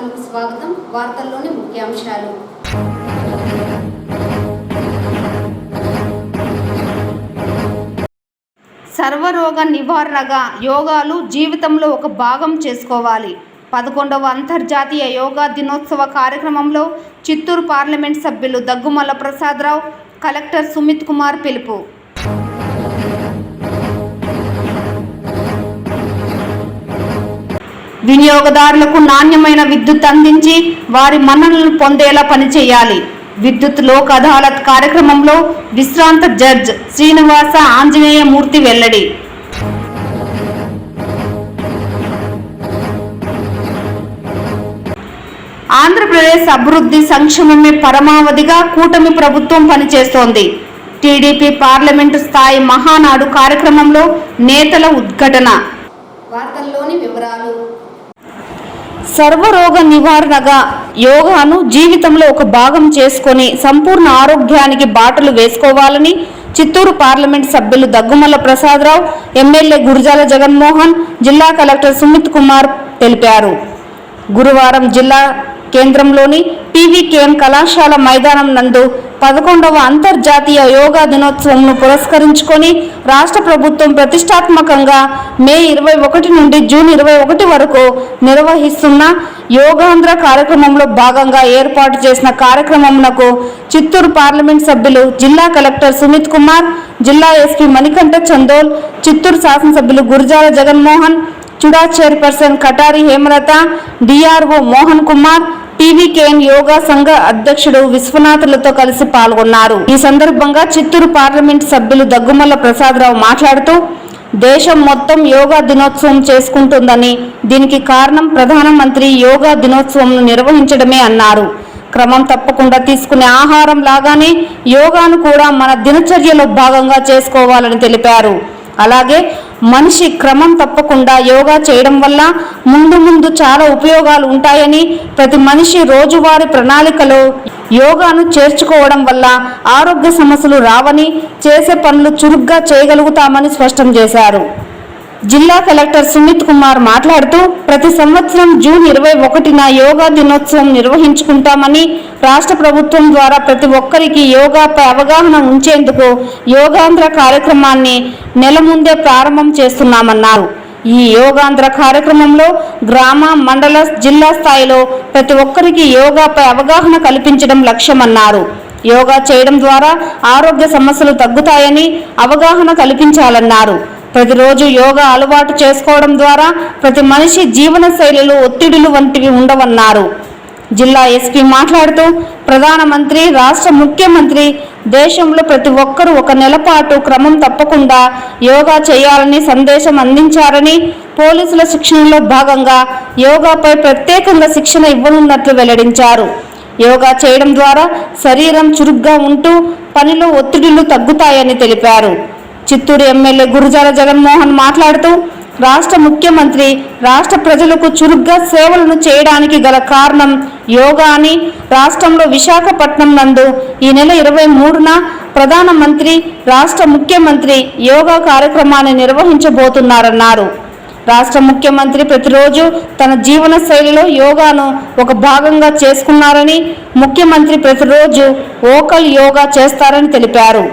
వార్తలకు స్వాగతం. వార్తల్లోని ముఖ్యాంశాలు. సర్వరోగ నివారణగా యోగాలు జీవితంలో ఒక భాగం చేసుకోవాలి. 11వ అంతర్జాతీయ యోగా దినోత్సవ కార్యక్రమంలో చిత్తూరు పార్లమెంట్ సభ్యులు దగ్గుమల్ల ప్రసాదరావు, కలెక్టర్ సుమిత్ కుమార్ పిలుపు. వినియోగదారులకు నాణ్యమైన విద్యుత్ అందించి వారి మన్ననలను పొందేలా పనిచేయాలి. విద్యుత్ లోక్ అదాలత్ కార్యక్రమంలో విశ్రాంత జడ్జ్ శ్రీనివాస ఆంజనేయమూర్తి వెల్లడి. ఆంధ్రప్రదేశ్ అభివృద్ధి సంక్షేమమే పరమావధిగా కూటమి ప్రభుత్వం పనిచేస్తోంది. టీడీపీ పార్లమెంటు స్థాయి మహానాడు కార్యక్రమంలో నేతల ఉద్ఘాటన. వార్తల్లోని వివరాలు. సర్వరోగ నివారణగా యోగాను జీవితంలో ఒక భాగం చేసుకొని సంపూర్ణ ఆరోగ్యానికి బాటలు వేసుకోవాలని చిత్తూరు పార్లమెంట్ సభ్యులు దగ్గుమల్ల ప్రసాదరావు, ఎమ్మెల్యే గురజాల జగన్మోహన్, జిల్లా కలెక్టర్ సుమిత్ కుమార్ తెలిపారు. గురువారం జిల్లా కేంద్రంలోని పీవీకేఎం కళాశాల మైదానం నందు 11వ అంతర్జాతీయ యోగా దినోత్సవంను పురస్కరించుకొని రాష్ట్ర ప్రభుత్వం ప్రతిష్టాత్మకంగా మే 21 నుండి జూన్ 21 వరకు నిర్వహిస్తున్న యోగాంధ్ర కార్యక్రమంలో భాగంగా ఏర్పాటు చేసిన కార్యక్రమంకు చిత్తూరు పార్లమెంట్ సభ్యులు, జిల్లా కలెక్టర్ సుమిత్ కుమార్, జిల్లా ఎస్పీ మణికంఠ చందోల్, చిత్తూరు శాసనసభ్యులు Gurajala Jaganmohan, CHUDA chairperson Katari Hemalatha, DRO Mohan Kumar, PVKM యోగా సంఘ అధ్యక్షుడు విశ్వనాథులతో కలిసి పాల్గొన్నారు. ఈ సందర్భంగా చిత్తూరు పార్లమెంట్ సభ్యులు దగ్గుమల్ల ప్రసాదరావు మాట్లాడుతూ, దేశం మొత్తం యోగా దినోత్సవం చేసుకుంటుందని, దీనికి కారణం ప్రధానమంత్రి యోగా దినోత్సవం నిర్వహించడమే అన్నారు. క్రమం తప్పకుండా తీసుకునే ఆహారం లాగానే యోగాను కూడా మన దినచర్యలో భాగంగా చేసుకోవాలని తెలిపారు. అలాగే మనిషి క్రమం తప్పకుండా యోగా చేయడం వల్ల ముందు చాలా ఉపయోగాలు ఉంటాయని, ప్రతి మనిషి రోజువారీ ప్రణాళికలో యోగాను చేర్చుకోవడం వల్ల ఆరోగ్య సమస్యలు రావని, చేసే పనులు చురుగ్గా చేయగలుగుతామని స్పష్టం చేశారు. జిల్లా కలెక్టర్ సుమిత్ కుమార్ మాట్లాడుతూ, ప్రతి సంవత్సరం జూన్ 21న యోగా దినోత్సవం నిర్వహించుకుంటామని, రాష్ట్ర ప్రభుత్వం ద్వారా ప్రతి ఒక్కరికి యోగాపై అవగాహన ఉంచేందుకు యోగాంధ్ర కార్యక్రమాన్ని నెల ముందే ప్రారంభం చేస్తున్నామన్నారు. ఈ యోగాంధ్ర కార్యక్రమంలో గ్రామ, మండల, జిల్లా స్థాయిలో ప్రతి ఒక్కరికి యోగాపై అవగాహన కల్పించడం లక్ష్యమన్నారు. యోగా చేయడం ద్వారా ఆరోగ్య సమస్యలు తగ్గుతాయని అవగాహన కల్పించాలన్నారు. ప్రతిరోజు యోగా అలవాటు చేసుకోవడం ద్వారా ప్రతి మనిషి జీవన శైలిలో ఒత్తిడులు వంటివి ఉండవన్నారు. జిల్లా ఎస్పీ మాట్లాడుతూ, ప్రధానమంత్రి, రాష్ట్ర ముఖ్యమంత్రి దేశంలో ప్రతి ఒక్కరూ ఒక నెల పాటు క్రమం తప్పకుండా యోగా చేయాలని సందేశం అందించారని, పోలీసుల శిక్షణలో భాగంగా యోగాపై ప్రత్యేకంగా శిక్షణ ఇవ్వనున్నట్లు వెల్లడించారు. యోగా చేయడం ద్వారా శరీరం చురుగ్గా ఉంటూ పనిలో ఒత్తిడులు తగ్గుతాయని తెలిపారు. చిత్తూరు ఎమ్మెల్యే గురజాల జగన్మోహన్ మాట్లాడుతూ, రాష్ట్ర ముఖ్యమంత్రి రాష్ట్ర ప్రజలకు చురుగ్గా సేవలను చేయడానికి గల కారణం యోగా అని, రాష్ట్రంలో విశాఖపట్నం నందు ఈ నెల 23న ప్రధానమంత్రి, రాష్ట్ర ముఖ్యమంత్రి యోగా కార్యక్రమాన్ని నిర్వహించబోతున్నారన్నారు. రాష్ట్ర ముఖ్యమంత్రి ప్రతిరోజు తన జీవన శైలిలో యోగాను ఒక భాగంగా చేసుకున్నారని, ముఖ్యమంత్రి ప్రతిరోజు వోకల్ యోగా చేస్తారని తెలిపారు.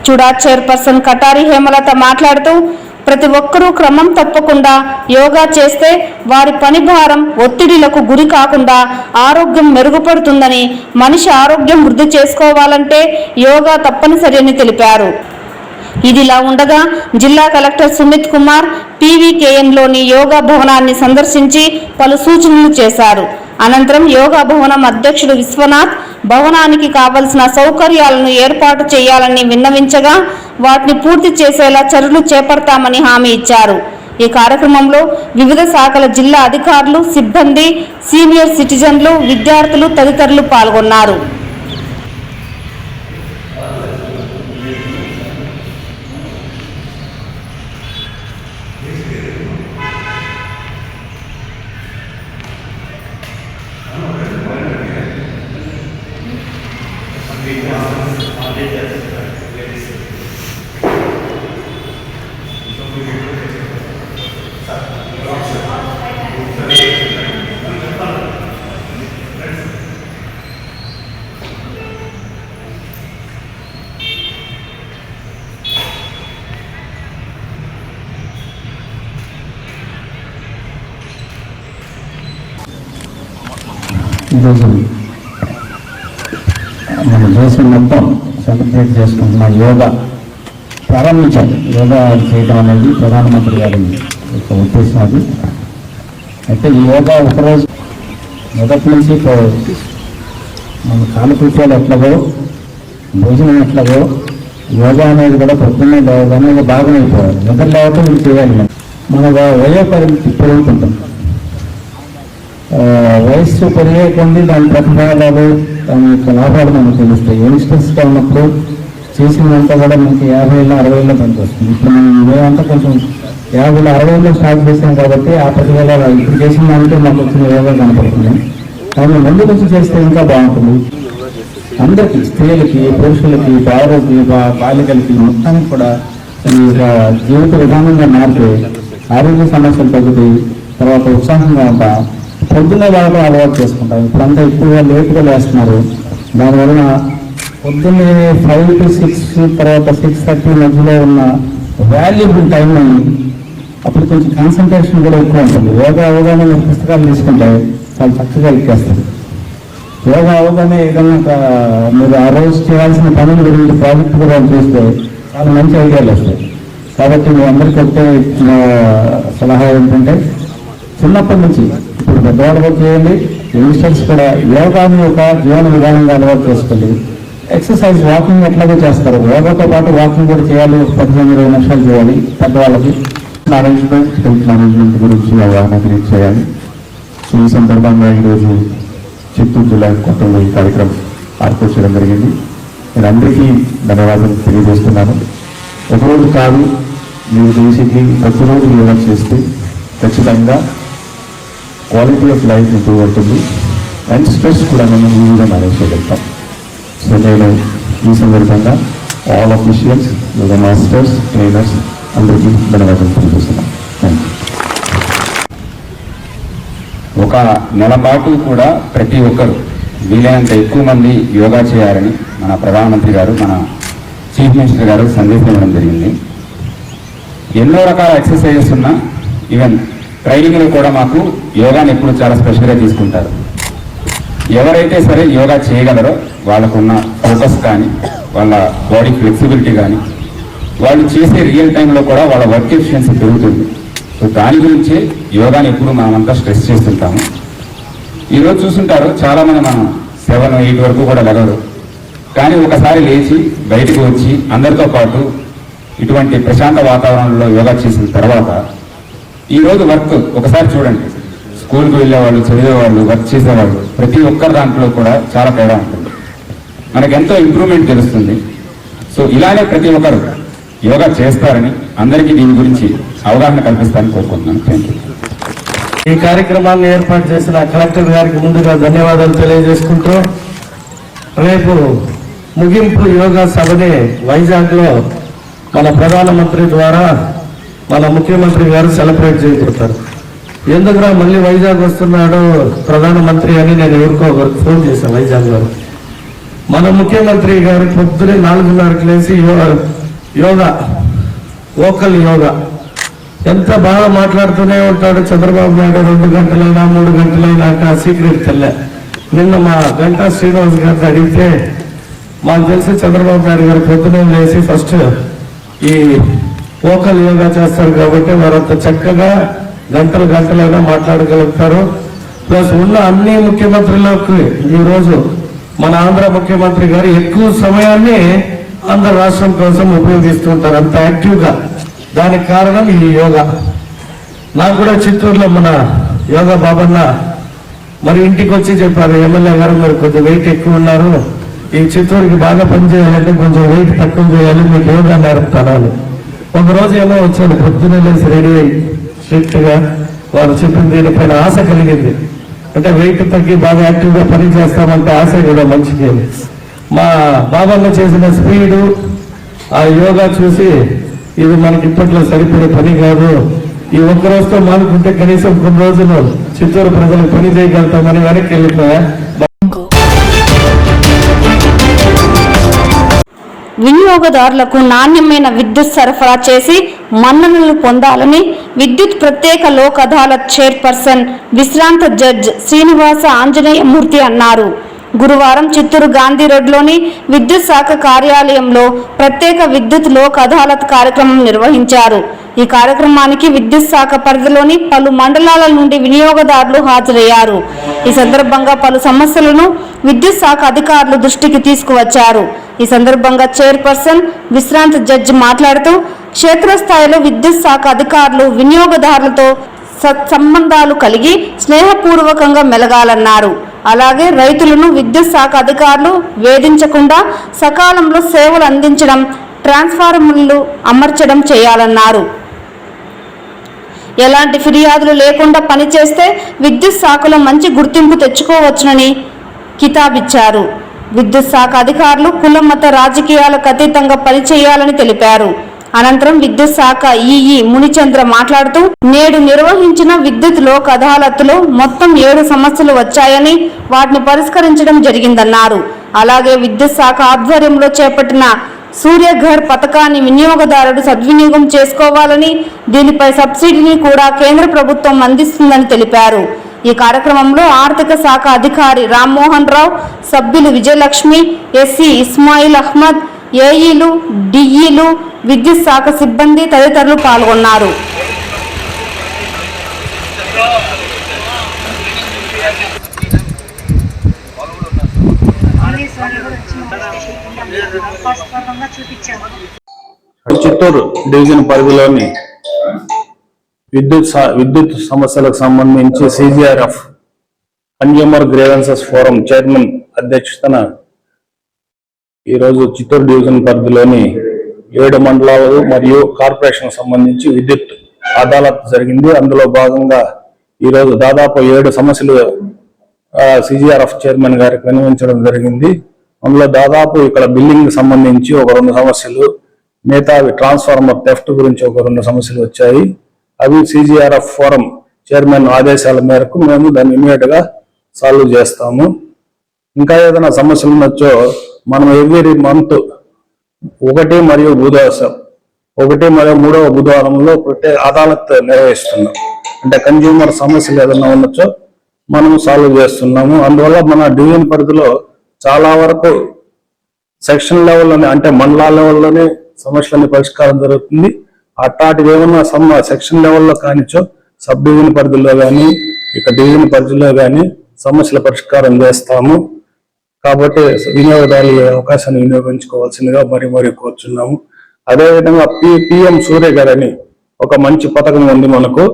చుడా చైర్పర్సన్ కటారి హేమలత మాట్లాడుతూ, ప్రతి ఒక్కరూ క్రమం తప్పకుండా యోగా చేస్తే వారి పని భారం, ఒత్తిడిలకు గురి కాకుండా ఆరోగ్యం మెరుగుపడుతుందని, మనిషి ఆరోగ్యం వృద్ధి చేసుకోవాలంటే యోగా తప్పనిసరి అని తెలిపారు. ఇదిలా ఉండగా జిల్లా కలెక్టర్ సుమిత్ కుమార్ పీవీకేఎంలోని యోగా భవనాన్ని సందర్శించి పలు సూచనలు చేశారు. అనంతరం యోగా భవనం అధ్యక్షుడు విశ్వనాథ్ భవనానికి కావలసిన సౌకర్యాలను ఏర్పాటు చేయాలని విన్నవించగా, వాటిని పూర్తి చేసేలా చర్యలు చేపడతామని హామీ ఇచ్చారు. ఈ కార్యక్రమంలో వివిధ శాఖల జిల్లా అధికారులు, సిబ్బంది, సీనియర్ సిటిజన్లు, విద్యార్థులు తదితరులు పాల్గొన్నారు. ఈరోజు మన దేశం మొత్తం సెలబ్రేట్ చేసుకుంటున్న యోగా ప్రారంభించాలి. యోగా చేయడం అనేది ప్రధానమంత్రి గారి యొక్క ఉద్దేశం. అది అయితే ఈ యోగా ఒకరోజు మొదటి నుంచి మన కాలకృత్యాలు ఎట్లాగో, భోజనం ఎట్లాగో, యోగా అనేది కూడా పొద్దున్నే లేవగానే ఒక భాగం అయిపోవాలి. నిద్ర లేకపోతే మీరు చేయాలి. మన వయో పరిమితి పెరుగుతుంటాం. వయస్సు పెరిగే కొన్ని దాని ప్రతిఫలాలు, దాని యొక్క లాభాలు మనకు తెలుస్తాయి. యంగ్స్టర్స్గా ఉన్నప్పుడు చేసినంతా కూడా మనకి 50 60 పనికి వస్తుంది. ఇప్పుడు మనం మేమంతా కొంచెం 50 60 స్టార్ట్ చేసాం కాబట్టి ఆ ప్రతిఫలాలు ఇప్పుడు చేసిన దానికే మాకు వచ్చిన యోగా కనపడుతుంది. కానీ ముందు నుంచి చేస్తే ఇంకా బాగుంటుంది. అందరికీ, స్త్రీలకి, పురుషులకి, బాలికలకి మొత్తానికి కూడా ఈ జీవిత విధానంగా మారితే ఆరోగ్య సమస్యలు తగ్గుతాయి. తర్వాత ఉత్సాహంగా ఉంటాం. పొద్దున్నే బాగా అలవాటు చేసుకుంటాం. ఇప్పుడంతా ఎక్కువగా లేటుగా వేస్తున్నారు. దానివల్ల పొద్దున్నే 5 to 6 తర్వాత 6:30 మధ్యలో ఉన్న వాల్యుబుల్ టైం అప్పుడు కొంచెం కాన్సన్ట్రేషన్ కూడా ఎక్కువ ఉంటుంది. యోగా అవగానే మీరు పుస్తకాలు తీసుకుంటే చాలా చక్కగా ఎక్కేస్తుంది. యోగా అవగానే ఏదైనా మీరు ఆ రోజు చేయాల్సిన పనుల గురించి ప్రాజెక్ట్ కూడా చూస్తే చాలా మంచి ఐడియాలు వస్తాయి. కాబట్టి మీ అందరికీ ఒకటే సలహా ఏంటంటే చిన్నప్పటి నుంచి ఇప్పుడు పెద్దవాళ్ళు కూడా చేయండి, యంగ్స్టర్స్ కూడా యోగాని ఒక జీవన విధానంగా అలవాటు చేసుకోండి. ఎక్సర్సైజ్, వాకింగ్ ఎట్లాగో చేస్తారు. యోగాతో పాటు వాకింగ్ కూడా చేయాలి. 15-20 నిమిషాలు చేయాలి. పెద్దవాళ్ళకి మేనేజ్మెంట్, హెల్త్ మేనేజ్మెంట్ గురించి అవగాహన క్రియేట్ చేయాలి. ఈ సందర్భంగా ఈరోజు చిత్తూరు జిల్లా కొత్తలో ఈ కార్యక్రమం ఏర్పాటు చేయడం జరిగింది. నేను అందరికీ ధన్యవాదాలు తెలియజేస్తున్నాను. ఒకరోజు కాదు, మీరు బేసిక్లీ ప్రతిరోజు యోగా చేస్తే ఖచ్చితంగా క్వాలిటీ ఆఫ్ లైఫ్ ఇంప్రూవ్ అవుతుంది అండ్ స్ట్రెస్ కూడా మనం ఈజీగా మేనేజ్ చేయగలుగుతాం. సో నేను ఈ సందర్భంగా all officials, yoga masters, trainers అందరికీ ధన్యవాదాలు తెలియజేస్తున్నాను. Thank you. ఒక నెల పాటు కూడా ప్రతి ఒక్కరు వీలైనంత ఎక్కువ మంది యోగా చేయాలని మన ప్రధానమంత్రి గారు, మన చీఫ్ మినిస్టర్ గారు సందేశం ఇవ్వడం జరిగింది. ఎన్నో రకాల ఎక్సర్సైజెస్ ఉన్నా ఈవెన్ ట్రైనింగ్లో కూడా మాకు యోగాని ఎప్పుడు చాలా స్పెషల్గా తీసుకుంటారు. ఎవరైతే సరే యోగా చేయగలరో వాళ్ళకున్న ఫోకస్ కానీ, వాళ్ళ బాడీ ఫ్లెక్సిబిలిటీ కానీ, వాళ్ళు చేసే రియల్ టైంలో కూడా వాళ్ళ వర్క్ ఎఫిషియన్సీ పెరుగుతుంది. సో దాని గురించి యోగాని ఎప్పుడు మనమంతా స్ట్రెస్ చేస్తుంటాము. ఈరోజు చూస్తుంటారు చాలామంది మనం 7, 8 వరకు కూడా లెగరు. కానీ ఒకసారి లేచి బయటకు వచ్చి అందరితో పాటు ఇటువంటి ప్రశాంత వాతావరణంలో యోగా చేసిన తర్వాత ఈరోజు వర్క్ ఒకసారి చూడండి. స్కూల్కి వెళ్ళేవాళ్ళు, చదివేవాళ్ళు, వర్క్ చేసేవాళ్ళు, ప్రతి ఒక్కరి దాంట్లో కూడా చాలా తేడా ఉంటుంది. మనకెంతో ఇంప్రూవ్మెంట్ తెలుస్తుంది. సో ఇలానే ప్రతి ఒక్కరు యోగా చేస్తారని, అందరికీ దీని గురించి అవగాహన కల్పిస్తారని కోరుకుంటున్నాను. Thank you. ఈ కార్యక్రమాన్ని ఏర్పాటు చేసిన కలెక్టర్ గారికి ముందుగా ధన్యవాదాలు తెలియజేసుకుంటూ, రేపు ముగింపు యోగా సభని వైజాగ్లో మన ప్రధానమంత్రి ద్వారా మన ముఖ్యమంత్రి గారు సెలబ్రేట్ చేయబడతారు. ఎందుకురా మళ్ళీ వైజాగ్ వస్తున్నాడు ప్రధానమంత్రి అని నేను ఎవరికో ఫోన్ చేశాను వైజాగ్లో. మన ముఖ్యమంత్రి గారు పొద్దునే 4:30కి లేచి యోగా, వోకల్ యోగా ఎంత బాగా మాట్లాడుతూనే ఉంటాడు. చంద్రబాబు నాయుడు 2 గంటలైనా 3 గంటలైనాక సీక్రెట్ తెల్ల. నిన్న మా గంటా శ్రీనివాస్ గారిని అడిగితే మాకు తెలిసి చంద్రబాబు నాయుడు గారు పొద్దునే లేచి ఫస్ట్ ఈ వోకల్ యోగా చేస్తారు కాబట్టి వారంత చక్కగా గంటలైనా మాట్లాడగలుగుతారు. ప్లస్ ఉన్న అన్ని ముఖ్యమంత్రులకు ఈరోజు మన ఆంధ్ర ముఖ్యమంత్రి గారు ఎక్కువ సమయాన్ని ఆంధ్ర రాష్ట్రం కోసం ఉపయోగిస్తుంటారు, అంత యాక్టివ్గా. దానికి కారణం ఈ యోగా. నాకు కూడా చిత్తూరులో మన యోగా బాబన్న మరి ఇంటికి వచ్చి చెప్పారు, ఎమ్మెల్యే గారు మీరు కొంచెం వెయిట్ ఎక్కువ ఉన్నారు, ఈ చిత్తూరుకి బాగా పనిచేయాలంటే కొంచెం వెయిట్ తక్కువ చేయాలి, మీకు యోగా నేర్పుతాను. ఒకరోజు ఏమో వచ్చాను, పొద్దున్నే లేసి రెడీ అయ్యి స్ట్రిక్ట్ గా వారు చెప్పిన దీనిపైన ఆశ కలిగింది. అంటే వెయిట్ తగ్గి బాగా యాక్టివ్గా పని చేస్తామంటే ఆశ కూడా మంచిది. మా బాబన్న చేసిన స్పీడు, ఆ యోగా చూసి ఇది మనకి ఇప్పట్లో సరిపడే పని కాదు, ఈ ఒక్క రోజుతో మానుకుంటే కనీసం కొన్ని రోజులు చిత్తూరు ప్రజలకు పని చేయగలుగుతామని వెనక్కి వెళ్ళిపోయా. వినియోగదారులకు నాణ్యమైన విద్యుత్ సరఫరా చేసి మన్ననలు పొందాలని విద్యుత్ ప్రత్యేక లోక్ అదాలత్ చైర్పర్సన్ విశ్రాంత జడ్జ్ శ్రీనివాస ఆంజనేయమూర్తి అన్నారు. గురువారం చిత్తూరు గాంధీ రోడ్లోని విద్యుత్ శాఖ కార్యాలయంలో ప్రత్యేక విద్యుత్ లోక్ అదాలత్ కార్యక్రమం నిర్వహించారు. ఈ కార్యక్రమానికి విద్యుత్ శాఖ పరిధిలోని పలు మండలాల నుండి వినియోగదారులు హాజరయ్యారు. ఈ సందర్భంగా పలు సమస్యలను విద్యుత్ శాఖ అధికారులు దృష్టికి తీసుకువచ్చారు. ఈ సందర్భంగా చైర్పర్సన్ విశ్రాంత జడ్జి మాట్లాడుతూ క్షేత్రస్థాయిలో విద్యుత్ శాఖ అధికారులు వినియోగదారులతో సత్సంబంధాలు కలిగి స్నేహపూర్వకంగా మెలగాలన్నారు. అలాగే రైతులను విద్యుత్ శాఖ అధికారులు వేధించకుండా సకాలంలో సేవలు అందించడం, ట్రాన్స్ఫార్మర్లు అమర్చడం చేయాలన్నారు. ఎలాంటి ఫిర్యాదులు లేకుండా పనిచేస్తే విద్యుత్ శాఖలో మంచి గుర్తింపు తెచ్చుకోవచ్చునని కితాబిచ్చారు. విద్యుత్ శాఖ అధికారులు కుల మత రాజకీయాలకు అతీతంగా పనిచేయాలని తెలిపారు. అనంతరం విద్యుత్ శాఖ ఈఈ మునిచంద్ర మాట్లాడుతూ నేడు నిర్వహించిన విద్యుత్ లోక్ అదాలత్లో మొత్తం 7 సమస్యలు వచ్చాయని వాటిని పరిష్కరించడం జరిగిందన్నారు. అలాగే విద్యుత్ శాఖ ఆధ్వర్యంలో చేపట్టిన సూర్యఘర్ పథకాన్ని వినియోగదారుడు సద్వినియోగం చేసుకోవాలని, దీనిపై సబ్సిడీని కూడా కేంద్ర ప్రభుత్వం అందిస్తుందని తెలిపారు. ఈ కార్యక్రమంలో ఆర్థిక శాఖ అధికారి రామ్మోహన్ రావు, సభ్యులు విజయలక్ష్మి, ఎస్సీ ఇస్మాయిల్ అహ్మద్, ఏఈలు, డిఈలు, విద్యుత్ శాఖ సిబ్బంది తదితరులు పాల్గొన్నారు. చిత్తూరు డివిజన్ పరిధిలోని విద్యుత్ సమస్యలకు సంబంధించి CGRF consumer grievances forum chairman అధ్యక్షతన ఈరోజు చిత్తూరు డివిజన్ పరిధిలోని 7 మండలాలు మరియు కార్పొరేషన్ సంబంధించి విద్యుత్ అదాలత్ జరిగింది. అందులో భాగంగా ఈరోజు దాదాపు 7 సమస్యలు సిజిఆర్ఎఫ్ చైర్మన్ గారికి విన్నవించడం జరిగింది. అందులో దాదాపు ఇక్కడ బిల్లింగ్ సంబంధించి ఒక 2 సమస్యలు, మిగతావి ట్రాన్స్ఫార్మర్ థెఫ్ట్ గురించి ఒక 2 సమస్యలు వచ్చాయి. అవి సిజిఆర్ఎఫ్ ఫోరం చైర్మన్ ఆదేశాల మేరకు మేము దాన్ని ఇమీడియట్ గా సాల్వ్ చేస్తాము. ఇంకా ఏదైనా సమస్యలు ఉన్నచో మనం ఎవ్రీ మంత్ 1 మరియు 3వ బుధవారంలో ప్రత్యేక అదాలత్ నిర్వహిస్తున్నాం. అంటే కన్జ్యూమర్ సమస్యలు ఏదైనా ఉన్నచో మనం సాల్వ్ చేస్తున్నాము. అందువల్ల మన డివిజన్ పరిధిలో చాలా వరకు సెక్షన్ లెవెల్లోనే, అంటే మండలాల లెవెల్లోనే సమస్యలని పరిష్కారం జరుగుతుంది. అట్లాంటివి ఏమన్నా సెక్షన్ లెవెల్లో కానిచో సబ్ డివిజన్ పరిధిలో కానీ, ఇక డివిజన్ పరిధిలో కానీ సమస్యల పరిష్కారం చేస్తాము. కాబట్టి వినియోగదారుల అవకాశాన్ని వినియోగించుకోవాల్సిందిగా మరి కోరుచున్నాము. అదేవిధంగా పిఎం సూర్యఘర్ అని ఒక మంచి పథకం ఉంది మనకు.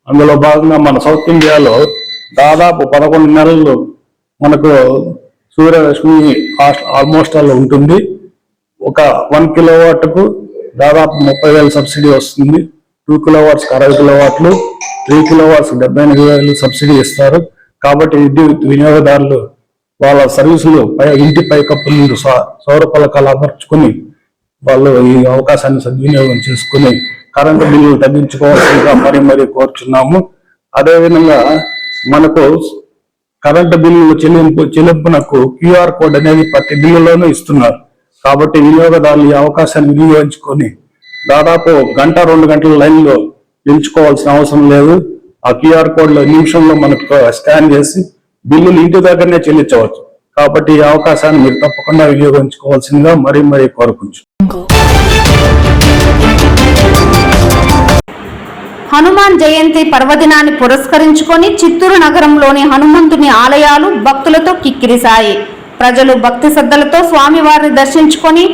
అందులో భాగంగా మన సౌత్ ఇండియాలో దాదాపు 11 నెలలు మనకు సూర్యరశ్మి ఆల్మోస్ట్ అలా ఉంటుంది. ఒక 1 కిలోవాట్కు దాదాపు 30,000 సబ్సిడీ వస్తుంది. 2 కిలోవాట్స్కి 60 కిలోవాట్లు, 3 కిలోవాట్స్ 78,000 సబ్సిడీ ఇస్తారు. కాబట్టి విద్యుత్ వినియోగదారులు వాళ్ళ సర్వీసులు ఇంటి పైకప్పు నుండి సౌర పలకాలు అమర్చుకుని వాళ్ళు ఈ అవకాశాన్ని సద్వినియోగం చేసుకుని కరెంటు బిల్లులు తగ్గించుకోవాల్సిందిగా మరి కోరుచున్నాము. అదేవిధంగా మనకు కరెంటు బిల్లులు చెల్లింపునకు QR కోడ్ అనేది ప్రతి బిల్లులోనూ ఇస్తున్నారు. కాబట్టి వినియోగదారులు ఈ అవకాశాన్ని వినియోగించుకొని దాదాపు 1-2 గంటల లైన్లో నిలుచుకోవాల్సిన అవసరం లేదు. ఆ QR కోడ్లో నిమిషంలో మనకు స్కాన్ చేసి బిల్లులు ఇంటి దగ్గరనే చెల్లించవచ్చు. కాబట్టి ఈ అవకాశాన్ని మీరు తప్పకుండా వినియోగించుకోవాల్సిందిగా మరి కోరుకుంటున్నాను. హనుమాన్ జయంతి పర్వదినాన్ని పురస్కరించుకొని చిత్తూరు నగరంలోని హనుమంతుని ఆలయాలు భక్తులతో కిక్కిరిశాయి. ప్రజలు భక్తి శ్రద్ధలతో స్వామివారిని దర్శించుకొని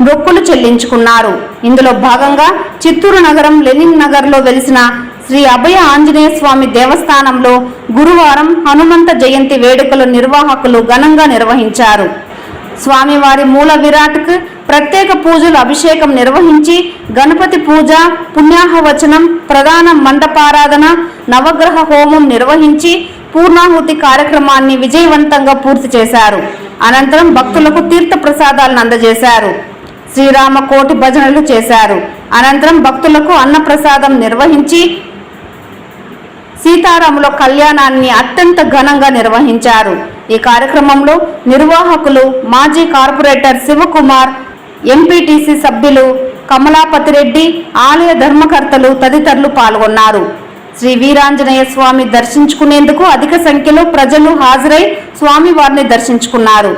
మొక్కులు చెల్లించుకున్నారు. ఇందులో భాగంగా చిత్తూరు నగరం లెనిన్ నగర్లో వెలిసిన శ్రీ అభయ ఆంజనేయ స్వామి దేవస్థానంలో గురువారం హనుమంత జయంతి వేడుకలు నిర్వాహకులు ఘనంగా నిర్వహించారు. స్వామివారి మూల విరాట్కు ప్రత్యేక పూజలు, అభిషేకం నిర్వహించి గణపతి పూజ, పుణ్యాహవచనం, ప్రధాన మండపారాధన, నవగ్రహ హోమం నిర్వహించి పూర్ణాహుతి కార్యక్రమాన్ని విజయవంతంగా పూర్తి చేశారు. అనంతరం భక్తులకు తీర్థ ప్రసాదాలను అందజేశారు. శ్రీరామ కోటి భజనలు చేశారు. అనంతరం భక్తులకు అన్నప్రసాదం నిర్వహించి సీతారాముల కళ్యాణాన్ని అత్యంత ఘనంగా నిర్వహించారు. ఈ కార్యక్రమంలో నిర్వాహకులు మాజీ కార్పొరేటర్ శివకుమార్, ఎంపీటీసీ సభ్యులు కమలాపతిరెడ్డి, ఆలయ ధర్మకర్తలు తదితరులు పాల్గొన్నారు. శ్రీ వీరాంజనేయ స్వామి దర్శించుకునేందుకు అధిక సంఖ్యలో ప్రజలు హాజరై స్వామివారిని దర్శించుకున్నారు.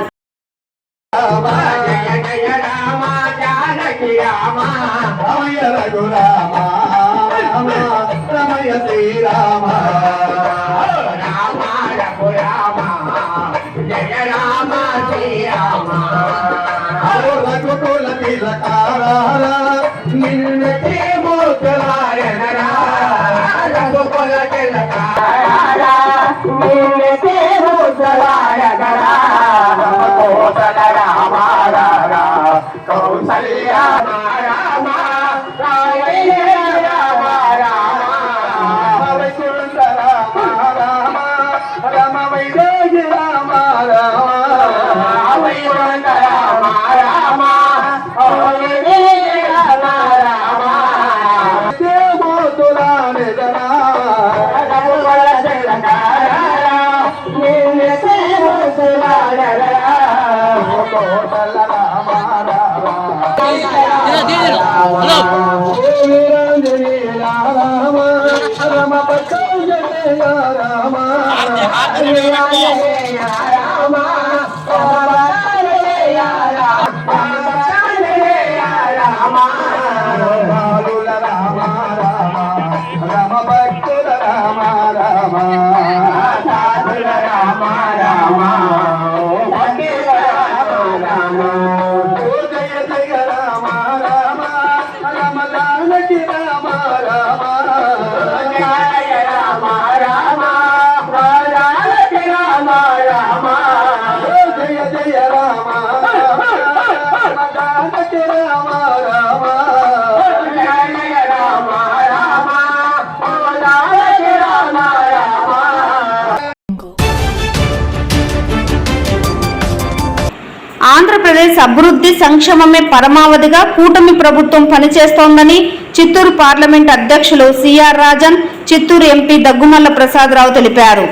ఆంధ్రప్రదేశ్ అభివృద్ధి సంక్షేమమే పరమావధిగా కూటమి ప్రభుత్వం పనిచేస్తోందని చిత్తూరు పార్లమెంట్ అధ్యక్షులు సిఆర్ రాజన్, చిత్తూరు ఎంపీ దగ్గుమల్ల ప్రసాదరావు తెలిపారు.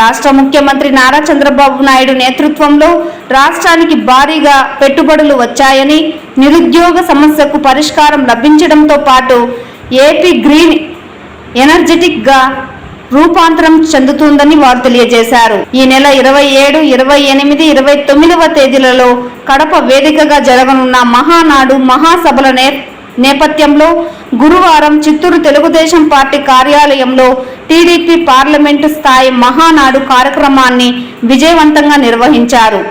రాష్ట్ర ముఖ్యమంత్రి నారా చంద్రబాబు నాయుడు నేతృత్వంలో రాష్ట్రానికి భారీగా పెట్టుబడులు వచ్చాయని, నిరుద్యోగ సమస్యకు పరిష్కారం లభించడంతో పాటు ఏపీ గ్రీన్ ఎనర్జెటిక్ గా రూపాంతరం చెందుతుందని వారు తెలియజేశారు. ఈ నెల 27, 28, 29వ తేదీలలో కడప వేదికగా జరగనున్న మహానాడు మహాసభల నేపథ్యంలో గురువారం చిత్తూరు తెలుగుదేశం పార్టీ కార్యాలయంలో టీడీపీ పార్లమెంటు స్థాయి మహానాడు కార్యక్రమాన్ని విజయవంతంగా నిర్వహించారు.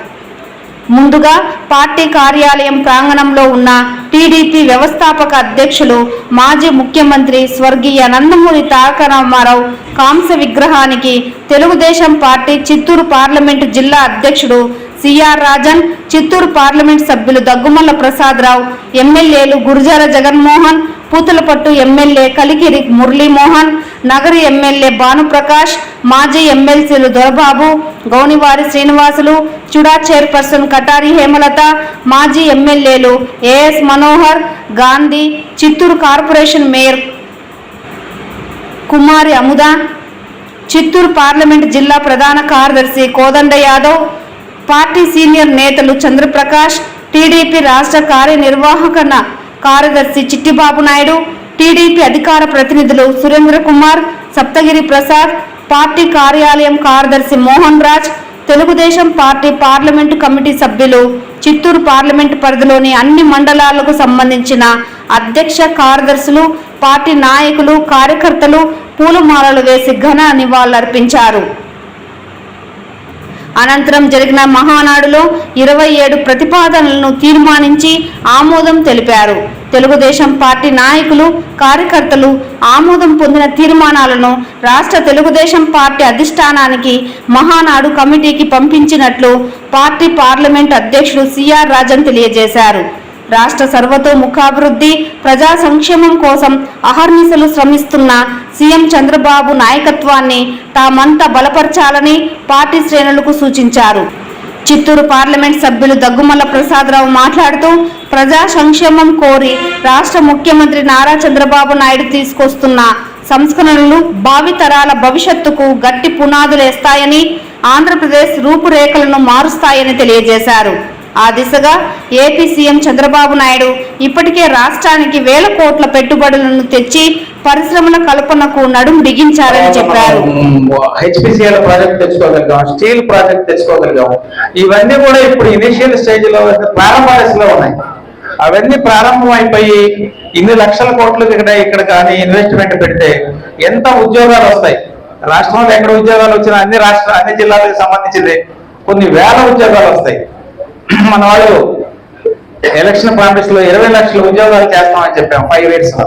ముందుగా పార్టీ కార్యాలయం ప్రాంగణంలో ఉన్న టీడీపీ వ్యవస్థాపక అధ్యక్షులు, మాజీ ముఖ్యమంత్రి స్వర్గీయ నందమూరి తారక రామారావు కాంస్య విగ్రహానికి తెలుగుదేశం పార్టీ చిత్తూరు పార్లమెంటు జిల్లా అధ్యక్షుడు సిఆర్ రాజన్, చిత్తూరు పార్లమెంట్ సభ్యులు దగ్గుమల్ల ప్రసాదరావు, ఎమ్మెల్యేలు గురజాల జగన్మోహన్, పూతలపట్టు ఎమ్మెల్యే కలికిరి మురళీమోహన్, నగరి ఎమ్మెల్యే భానుప్రకాష్, మాజీ ఎమ్మెల్సీలు దొరబాబు, గౌనివారి శ్రీనివాసులు, చుడా చైర్పర్సన్ కటారి హేమలత, మాజీ ఎమ్మెల్యేలు AS Manohar, Gandhi, Chittoor corporation mayor Kumari Amuda, Chittoor parliament జిల్లా ప్రధాన కార్యదర్శి కోదండ యాదవ్, పార్టీ సీనియర్ నేతలు చంద్రప్రకాష్, టీడీపీ రాష్ట్ర కార్యనిర్వాహక కార్యదర్శి చిట్టిబాబు నాయుడు, టీడీపీ అధికార ప్రతినిధులు సురేంద్ర కుమార్, సప్తగిరి ప్రసాద్, పార్టీ కార్యాలయం కార్యదర్శి Mohan Raj, Telugu Desam party parliament committee సభ్యులు, చిత్తూరు పార్లమెంటు పరిధిలోని అన్ని మండలాలకు సంబంధించిన అధ్యక్ష కార్యదర్శులు, పార్టీ నాయకులు, కార్యకర్తలు పూలమాలలు వేసి ఘన నివాళులర్పించారు. అనంతరం జరిగిన మహానాడులో 27 ప్రతిపాదనలను తీర్మానించి ఆమోదం తెలిపారు. తెలుగుదేశం పార్టీ నాయకులు, కార్యకర్తలు ఆమోదం పొందిన తీర్మానాలను రాష్ట్ర తెలుగుదేశం పార్టీ అధిష్టానానికి మహానాడు కమిటీకి పంపించినట్లు పార్టీ పార్లమెంట్ అధ్యక్షుడు సిఆర్ రాజన్ తెలియజేశారు. రాష్ట్ర సర్వతోముఖాభివృద్ధి, ప్రజా సంక్షేమం కోసం అహర్నిశలు శ్రమిస్తున్న సీఎం చంద్రబాబు నాయకత్వాన్ని తామంతా బలపరచాలని పార్టీ శ్రేణులకు సూచించారు. చిత్తూరు పార్లమెంట్ సభ్యులు దగ్గుమల్ల ప్రసాదరావు మాట్లాడుతూ, ప్రజా సంక్షేమం కోరి రాష్ట్ర ముఖ్యమంత్రి నారా చంద్రబాబు నాయుడు తీసుకొస్తున్న సంస్కరణలు భావితరాల భవిష్యత్తుకు గట్టి పునాదులేస్తాయని, ఆంధ్రప్రదేశ్ రూపురేఖలను మారుస్తాయని తెలియజేశారు. ఆ దిశగా ఏపీ సీఎం చంద్రబాబు నాయుడు ఇప్పటికే రాష్ట్రానికి వేల కోట్ల పెట్టుబడులను తెచ్చి పరిశ్రమల కల్పనకు నడుం బిగించారని చెప్పారు. హెచ్పిసిఎల్ ప్రాజెక్ట్ తెచ్చుకోగలిగాం, స్టీల్ ప్రాజెక్ట్ తెచ్చుకోగలిగాం. ఇవన్నీ కూడా ఇప్పుడు ఇనిషియల్ స్టేజ్ లో ప్రారంభ దశలో ఉన్నాయి. అవన్నీ ప్రారంభం అయిపోయి ఇన్ని లక్షల కోట్లు ఇక్కడ కానీ ఇన్వెస్ట్మెంట్ పెడితే ఎంత ఉద్యోగాలు వస్తాయి. రాష్ట్రంలో ఎక్కడ ఉద్యోగాలు వచ్చినా అన్ని జిల్లాలకు సంబంధించింది కొన్ని వేల ఉద్యోగాలు వస్తాయి. మన వాళ్ళు ఎలక్షన్ ప్రామిస్ లో 20 లక్షల ఉద్యోగాలు చేస్తామని చెప్పాం 5 years లో.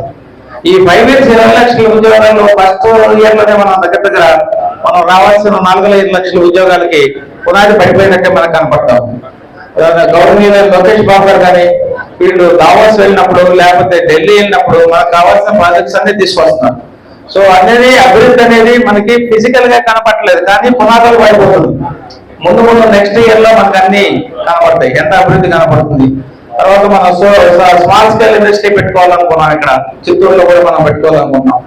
ఈ 5 years 20 లక్షల ఉద్యోగాలు ఫస్ట్ ఇయర్ లోనే మనం దగ్గర మనం రావాల్సిన 4-5 లక్షల ఉద్యోగాలకి పునాది పడిపోయినట్టే మనకు కనపడతాం. గవర్నర్ లోకేష్ బాబు గారు కానీ వీళ్ళు దావోస్ వెళ్ళినప్పుడు లేకపోతే ఢిల్లీ వెళ్ళినప్పుడు మనకు కావాల్సిన ప్రాజెక్ట్స్ అన్ని తీసుకొస్తున్నారు. సో అనేది అభివృద్ధి అనేది మనకి ఫిజికల్ గా కనపడలేదు, కానీ పునాదులు పడిపోతుంది. ముందు నెక్స్ట్ ఇయర్ లో మనకు అన్ని కనపడతాయి, ఎంత అభివృద్ధి కనపడుతుంది. తర్వాత మనం స్మాల్ స్కేల్ ఇండస్ట్రీ పెట్టుకోవాలనుకున్నాం, ఇక్కడ చిత్తూరులో కూడా మనం పెట్టుకోవాలనుకున్నాం.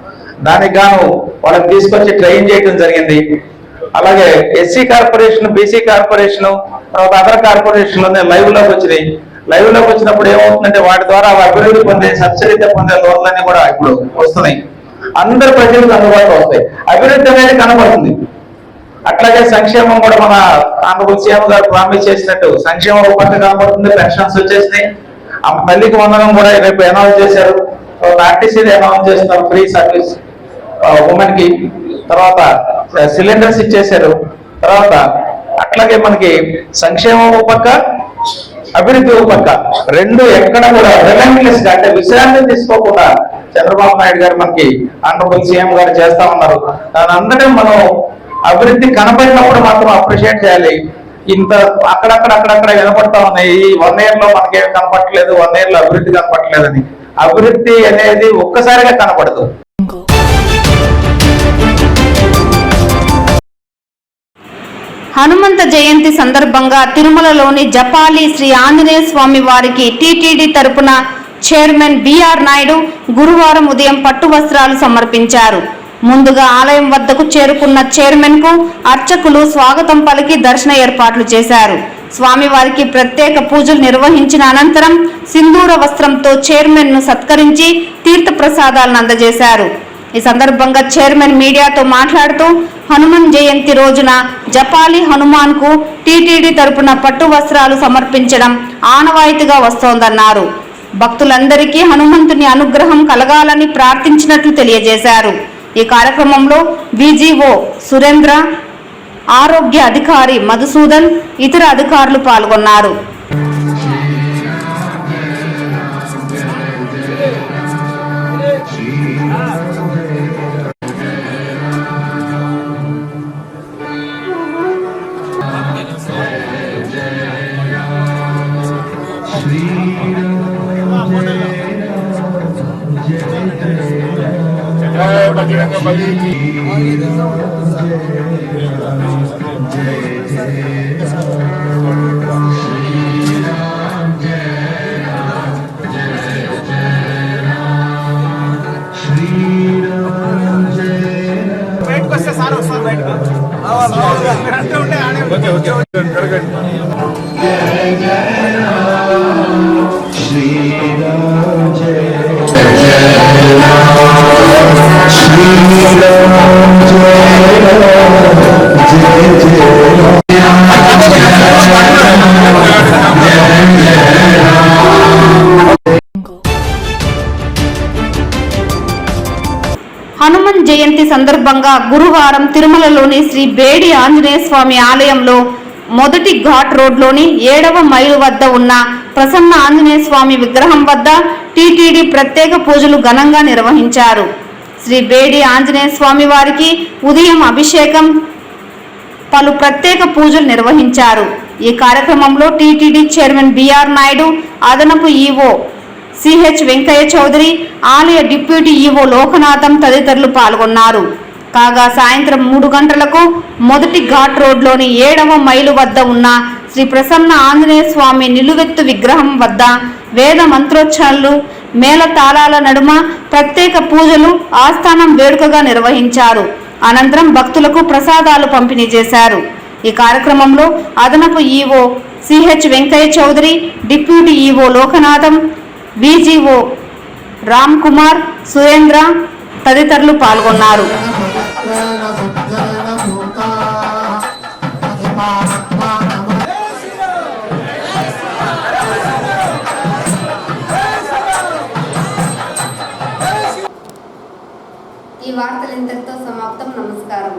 దానికి గాను వాళ్ళకి తీసుకొచ్చి ట్రైన్ చేయడం జరిగింది. అలాగే ఎస్సీ కార్పొరేషన్, బీసీ కార్పొరేషన్, తర్వాత అదర్ కార్పొరేషన్ లైవ్ లోకి వచ్చినాయి. లైవ్ లోకి వచ్చినప్పుడు ఏమవుతుందంటే వాటి ద్వారా అభివృద్ధి పొందే సబ్సిడీతో పొందే లోన్లన్నీ కూడా ఇప్పుడు వస్తున్నాయి. అందరు ప్రజలకు అందుబాటులో వస్తాయి. అభివృద్ధి అనేది కనబడుతుంది. అట్లాగే సంక్షేమం కూడా మన ఆంధ్రప్రదేశ్ సీఎం గారు ప్రామిస్ చేసినట్టు సంక్షేమం రూపంగా కనబడుతుంది. పెన్షన్స్ వచ్చేసినాయి. తల్లికి వందనం కూడా రేపు అనౌన్స్ చేశారు. ఆర్టీసీ అనౌన్స్ చేస్తున్నారు ఫ్రీ సర్వీస్ ఉమెన్ కి. తర్వాత సిలిండర్స్ ఇచ్చేశారు. తర్వాత అట్లాగే మనకి సంక్షేమం పక్క అభివృద్ధి పక్క రెండు ఎక్కడ కూడా రిలయన్స్ గా అంటే విశ్రాంతి తీసుకోకుండా చంద్రబాబు నాయుడు గారు మనకి ఆంధ్రప్రదేశ్ సీఎం గారు చేస్తా ఉన్నారు. దాని అందరం మనం అభివృద్ధి కనపడినప్పుడు మాత్రం అప్రిషియేట్ చేయాలి. ఇంత అక్కడక్కడ వినపడతా ఉన్నాయి. ఈ 1 year లో మనకేమి కనపడట్లేదు, 1 year లో అభివృద్ధి కనపడట్లేదని. అభివృద్ధి అనేది ఒక్కసారిగా కనపడదు. హనుమంత జయంతి సందర్భంగా తిరుమలలోని జపాలి శ్రీ ఆంజనేయ స్వామి వారికి టీటీడీ తరపున చైర్మన్ బిఆర్ నాయుడు గురువారం ఉదయం పట్టు వస్త్రాలు సమర్పించారు. ముందుగా ఆలయం వద్దకు చేరుకున్న చైర్మన్ కు అర్చకులు స్వాగతం పలికి దర్శన ఏర్పాట్లు చేశారు. స్వామివారికి ప్రత్యేక పూజలు నిర్వహించిన అనంతరం సింధూర వస్త్రంతో చైర్మన్ ను సత్కరించి తీర్థ ప్రసాదాలను అందజేశారు. ఈ సందర్భంగా చైర్మన్ మీడియాతో మాట్లాడుతూ హనుమాన్ జయంతి రోజున జపాలి హనుమాన్ కు టీటీడీ తరపున పట్టు వస్త్రాలు సమర్పించడం ఆనవాయితీగా వస్తోందన్నారు. భక్తులందరికీ హనుమంతుని అనుగ్రహం కలగాలని ప్రార్థించినట్లు తెలియజేశారు. ఈ కార్యక్రమంలో విజిఓ సురేంద్ర, ఆరోగ్య అధికారి మధుసూదన్, ఇతర అధికారులు పాల్గొన్నారు. హనుమాన్ జయంతి సందర్భంగా గురువారం తిరుమలలోని శ్రీ బేడి ఆంజనేయ స్వామి ఆలయంలో మొదటి ఘాట్ రోడ్లోని 7వ మైలు వద్ద ఉన్న ప్రసన్న ఆంజనేయ స్వామి విగ్రహం వద్ద టీటీడీ ప్రత్యేక పూజలు ఘనంగా నిర్వహించారు. శ్రీ బేడి ఆంజనేయ స్వామి వారికి ఉదయం అభిషేకం, పలు ప్రత్యేక పూజలు నిర్వహించారు. ఈ కార్యక్రమంలో టీటీడీ చైర్మన్ బిఆర్ నాయుడు, అదనపు ఈవో సిహెచ్ వెంకయ్య చౌదరి, ఆలయ డిప్యూటీ ఈవో లోకనాథం తదితరులు పాల్గొన్నారు. కాగా సాయంత్రం 3 గంటలకు మొదటి ఘాట్ రోడ్లోని 7వ మైలు వద్ద ఉన్న శ్రీ ప్రసన్న ఆంజనేయ స్వామి నిలువెత్తు విగ్రహం వద్ద వేద మంత్రోచ్చారణలు, మేళ తాళాల నడుమ ప్రత్యేక పూజలు ఆస్థానం వేడుకగా నిర్వహించారు. అనంతరం భక్తులకు ప్రసాదాలు పంపిణీ చేశారు. ఈ కార్యక్రమంలో అదనపు EO CH Venkaiah Chowdary, deputy EO Lokanatham, BGO Ram Kumar, Surendra తదితరులు పాల్గొన్నారు. ఈ వార్తలు ఇంతటితో సమాప్తం. నమస్కారం.